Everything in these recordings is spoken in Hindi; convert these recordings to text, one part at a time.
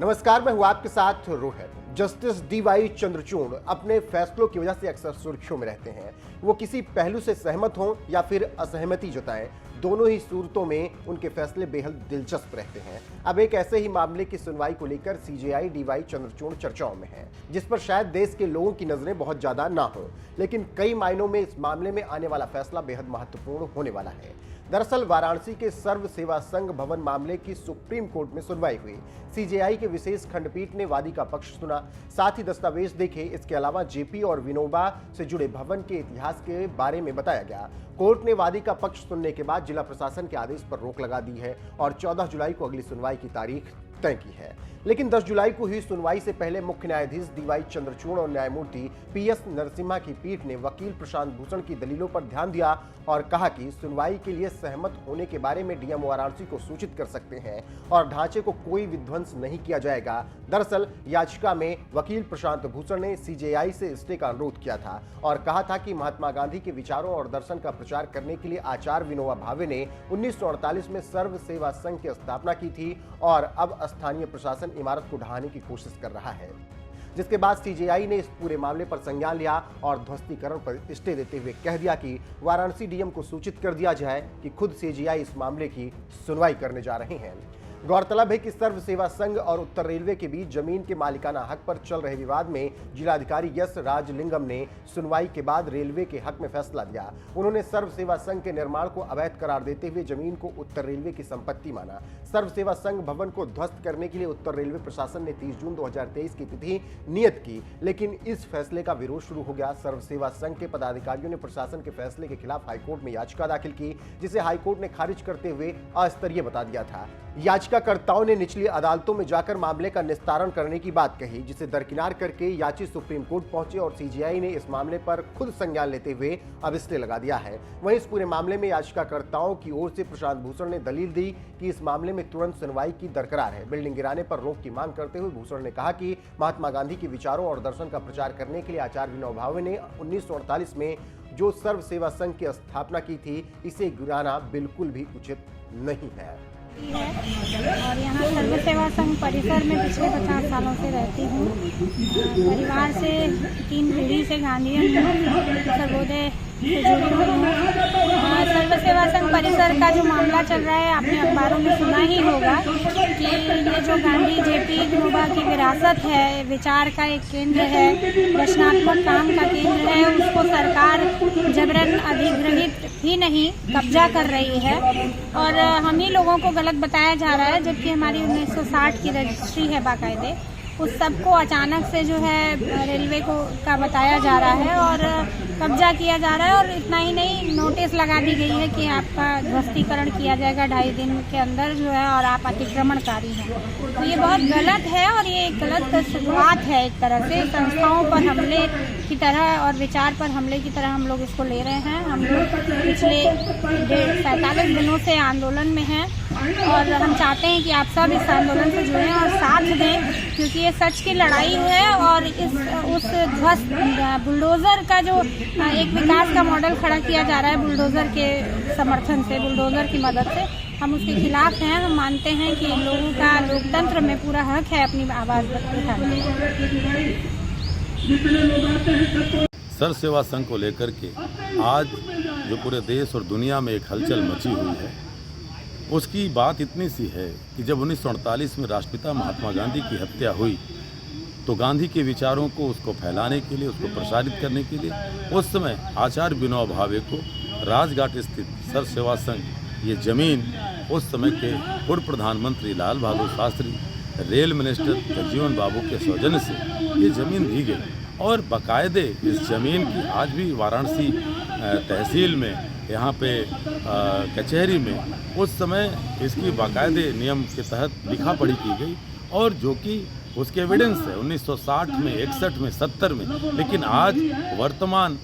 नमस्कार, मैं हूं आपके साथ रोहित। जस्टिस डीवाई चंद्रचूड़ अपने फैसलों की वजह से अक्सर सुर्खियों में रहते हैं। वो किसी पहलू से सहमत हों या फिर असहमति जताएं, दोनों ही सूरतों में उनके फैसले बेहद दिलचस्प रहते हैं। अब एक ऐसे ही मामले की सुनवाई को लेकर सीजेआई डीवाई चंद्रचूड़ चर्चाओं में है, जिस पर शायद देश के लोगों की नजरें बहुत ज्यादा ना हो, लेकिन कई मायनों में इस मामले में आने वाला फैसला बेहद महत्वपूर्ण होने वाला है। दरअसल वाराणसी के सर्व सेवा संघ भवन मामले की सुप्रीम कोर्ट में सुनवाई हुई। सीजेआई के विशेष खंडपीठ ने वादी का पक्ष सुना, साथ ही दस्तावेज देखे। इसके अलावा जेपी और विनोबा से जुड़े भवन के इतिहास के बारे में बताया गया। कोर्ट ने वादी का पक्ष सुनने के बाद जिला प्रशासन के आदेश पर रोक लगा दी है और 14 जुलाई को अगली सुनवाई की तारीख तय की है। लेकिन 10 जुलाई को हुई सुनवाई से पहले मुख्य न्यायाधीश डीवाई चंद्रचूड़ और न्यायमूर्ति पीएस नरसिम्हा की पीठ ने वकील प्रशांत भूषण की दलीलों पर ध्यान दिया और कहा कि सुनवाई के लिए सहमत होने के बारे में डीएम वाराणसी को सूचित कर सकते हैं और ढांचे को कोई विध्वंस नहीं किया जाएगा। दरअसल याचिका में वकील प्रशांत भूषण ने सीजेआई से स्टे का अनुरोध किया था और कहा था कि महात्मा गांधी के विचारों और दर्शन का प्रचार करने के लिए आचार्य विनोबा भावे ने 1948 में सर्व सेवा संघ की स्थापना की थी और अब स्थानीय प्रशासन इमारत को ढहाने की कोशिश कर रहा है। जिसके बाद सीजेआई ने इस पूरे मामले पर संज्ञान लिया और ध्वस्तीकरण पर स्टे देते हुए कह दिया कि वाराणसी डीएम को सूचित कर दिया जाए कि खुद सीजेआई इस मामले की सुनवाई करने जा रहे हैं। गौरतलब है कि सर्व सेवा संघ और उत्तर रेलवे के बीच जमीन के मालिकाना हक पर चल रहे विवाद में जिलाधिकारी यस राजलिंगम ने सुनवाई के बाद रेलवे के हक में फैसला दिया। उन्होंने सर्व सेवा संघ के निर्माण को अवैध करार देते हुए जमीन को उत्तर रेलवे की संपत्ति माना। सर्व सेवा संघ भवन को ध्वस्त करने के लिए उत्तर रेलवे प्रशासन ने 30 जून 2023 की तिथि नियत की, लेकिन इस फैसले का विरोध शुरू हो गया। सर्व सेवा संघ के पदाधिकारियों ने प्रशासन के फैसले के खिलाफ हाईकोर्ट में याचिका दाखिल की, जिसे हाईकोर्ट ने खारिज करते हुए अस्तरीय बता दिया था। याचिकाकर्ताओं ने निचली अदालतों में जाकर मामले का निस्तारण करने की बात कही, जिसे दरकिनार करके याची सुप्रीम कोर्ट पहुंचे और सीजेआई ने इस मामले पर खुद संज्ञान लेते हुए अब स्टे लगा दिया है। वहीं इस पूरे मामले में याचिकाकर्ताओं की ओर से प्रशांत भूषण ने दलील दी कि इस मामले में तुरंत सुनवाई की दरकरार है। बिल्डिंग गिराने पर रोक की मांग करते हुए भूषण ने कहा कि महात्मा गांधी के विचारों और दर्शन का प्रचार करने के लिए आचार्य विनोबा भावे ने 1948 में जो सर्व सेवा संघ की स्थापना की थी, इसे गिराना बिल्कुल भी उचित नहीं है। और यहाँ सर्व सेवा संघ परिसर में पिछले 50 सालों से रहती हूँ। परिवार से 3 पीढ़ी से गांधीयन सर्वोदय से जुड़ी हुई हूँ। सर्व सेवा संघ परिसर का जो मामला चल रहा है, आपने अखबारों में सुना ही होगा कि ये जो गांधी जेपी विनोबा की विरासत है, विचार का एक केंद्र है, रचनात्मक काम का केंद्र है, उसको सरकार जबरन अधिग्रहित ही नहीं कब्जा कर रही है और हम ही लोगों को गलत बताया जा रहा है, जबकि हमारी 1960 की रजिस्ट्री है बाकायदे। उस सबको अचानक से जो है रेलवे को का बताया जा रहा है और कब्जा किया जा रहा है और इतना ही नहीं, नोटिस लगा दी गई है कि आपका ध्वस्तीकरण किया जाएगा 2.5 दिन के अंदर जो है और आप अतिक्रमणकारी हैं। तो ये बहुत गलत है और ये एक गलत शुरुआत है, एक तरह से संस्थाओं पर हमले की तरह और विचार पर हमले की तरह हम लोग इसको ले रहे हैं। हम लोग पिछले 45 दिनों से आंदोलन में हैं और हम चाहते हैं कि आप सब इस आंदोलन से जुड़ें और साथ दें, क्योंकि ये सच की लड़ाई है और उस ध्वस्त बुलडोजर का जो एक विकास का मॉडल खड़ा किया जा रहा है, बुलडोजर के समर्थन से, बुलडोजर की मदद से, हम उसके खिलाफ हैं। हम मानते हैं कि लोगों का लोकतंत्र में पूरा हक है अपनी आवाज़ उठाने का। सर्व सेवा संघ को लेकर के आज जो पूरे देश और दुनिया में एक हलचल मची हुई है, उसकी बात इतनी सी है कि जब 1948 में राष्ट्रपिता महात्मा गांधी की हत्या हुई तो गांधी के विचारों को उसको फैलाने के लिए, उसको प्रसारित करने के लिए उस समय आचार्य विनोबा भावे को राजघाट स्थित सर्व सेवा संघ ये ज़मीन उस समय के पूर्व प्रधानमंत्री लाल बहादुर शास्त्री, रेल मिनिस्टर जगजीवन बाबू के सौजन्य से ये ज़मीन दी गई और बाकायदे इस ज़मीन की आज भी वाराणसी तहसील में, यहाँ पे कचहरी में उस समय इसकी बाकायदे नियम के तहत लिखा पढ़ी की गई और जो कि उसके एविडेंस है 1960 में, 61 में, 70 में। लेकिन आज वर्तमान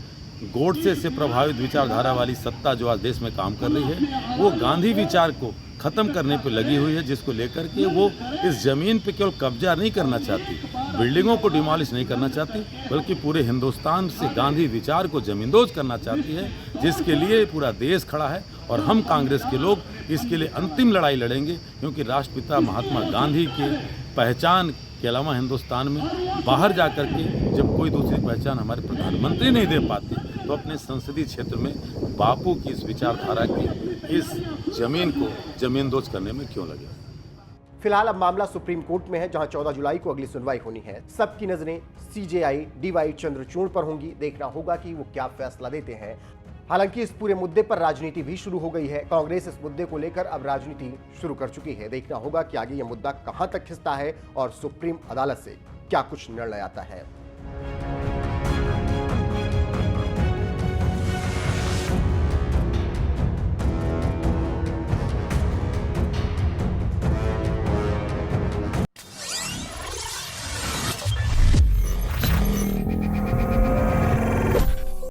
गोडसे से प्रभावित विचारधारा वाली सत्ता जो आज देश में काम कर रही है, वो गांधी विचार को ख़त्म करने पे लगी हुई है, जिसको लेकर के वो इस ज़मीन पे केवल कब्जा नहीं करना चाहती, बिल्डिंगों को डिमोलिश नहीं करना चाहती, बल्कि पूरे हिंदुस्तान से गांधी विचार को ज़मींदोज करना चाहती है, जिसके लिए पूरा देश खड़ा है और हम कांग्रेस के लोग इसके लिए अंतिम लड़ाई लड़ेंगे, क्योंकि राष्ट्रपिता महात्मा गांधी के पहचान के अलावा हिंदुस्तान में बाहर जा कर के जब कोई दूसरी पहचान हमारे प्रधानमंत्री नहीं दे पाते, तो अपने संसदीय क्षेत्र में बापू की इस विचारधारा की इस जमीन को जमींदोज करने में क्यों लगे। फिलहाल अब मामला सुप्रीम कोर्ट में है, जहां 14 जुलाई को अगली सुनवाई होनी है। सबकी नजरें सीजेआई डीवाई चंद्रचूड़ पर होंगी। देखना होगा कि वो क्या फैसला देते हैं। हालांकि इस पूरे मुद्दे पर राजनीति भी शुरू हो गई है। कांग्रेस इस मुद्दे को लेकर अब राजनीति शुरू कर चुकी है। देखना होगा कि आगे यह मुद्दा कहां तक खिंचता है और सुप्रीम अदालत से क्या कुछ निर्णय आता है।